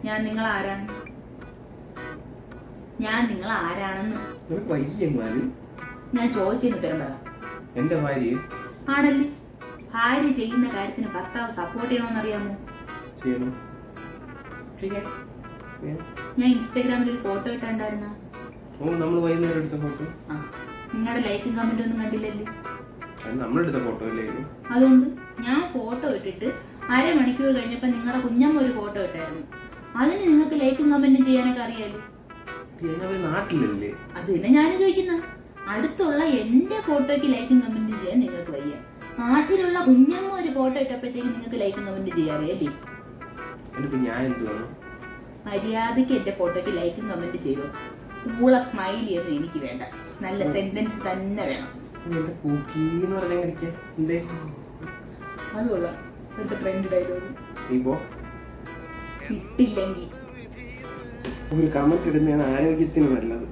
ഞാൻ നിങ്ങൾ ആരാണ്? ഞാൻ നിങ്ങൾ ആരാണെന്ന് ഞാൻ ചോദിച്ചതിന് ഉത്തരം പറ. എന്റെ ഭാര്യ ആണല്ലേ? ഭാര്യ ചെയ്യുന്ന കാര്യത്തിന് ഭർത്താവ് സപ്പോർട്ട് ചെയ്യണമെന്നറിയാമോ? ഞാൻ ഇൻസ്റ്റാഗ്രാമിൽ ഒരു ഫോട്ടോ ഇട്ടുണ്ടായിരുന്ന വൈകുന്നേരം എടുത്ത ഫോട്ടോ നിങ്ങളുടെ ലൈക്കും കമന്റും ഒന്നും കണ്ടില്ലല്ലേ? നമ്മളെടുത്ത ഫോട്ടോ അല്ലേ? അതുകൊണ്ട് ഞാൻ ഫോട്ടോ ഇട്ടിട്ട് അരമണിക്കൂർ കഴിഞ്ഞപ്പോ നിങ്ങളുടെ കുഞ്ഞമ്മ ഒരു ഫോട്ടോ ഇട്ടായിരുന്നു. അതിന് നിങ്ങൾക്ക് ലൈക്കും കമന്റും ചെയ്യാനൊക്കെ അറിയാലോ. നാട്ടിലല്ലേ? അത് തന്നെ ഞാനും ചോദിക്കുന്ന. അടുത്തുള്ള എന്റെ ഫോട്ടോയ്ക്ക് ലൈക്കും കമന്റും ചെയ്യാൻ നിങ്ങൾക്ക് വയ്യ. നാട്ടിലുള്ള കുഞ്ഞമ്മ ഒരു ഫോട്ടോ ഇട്ടപ്പോഴത്തേക്ക് നിങ്ങൾക്ക് ലൈക്കും കമന്റ് ചെയ്യാറിയല്ലേ? മര്യാദക്ക് എന്റെ ഫോട്ടോയ്ക്ക് ലൈക്കും കമന്റ് ചെയ്തു. ഊള സ്മൈലി ഒന്നും എനിക്ക് വേണ്ട. നല്ല സെന്റൻസ് തന്നെ വേണം. അതുകൊള്ള ട്രെൻഡ് ഡയലോഗ് ഇട്ടില്ലെങ്കിൽ ഒരു കമന്റ് ഇടുന്നതാണ് ആരോഗ്യത്തിന് നല്ലത്.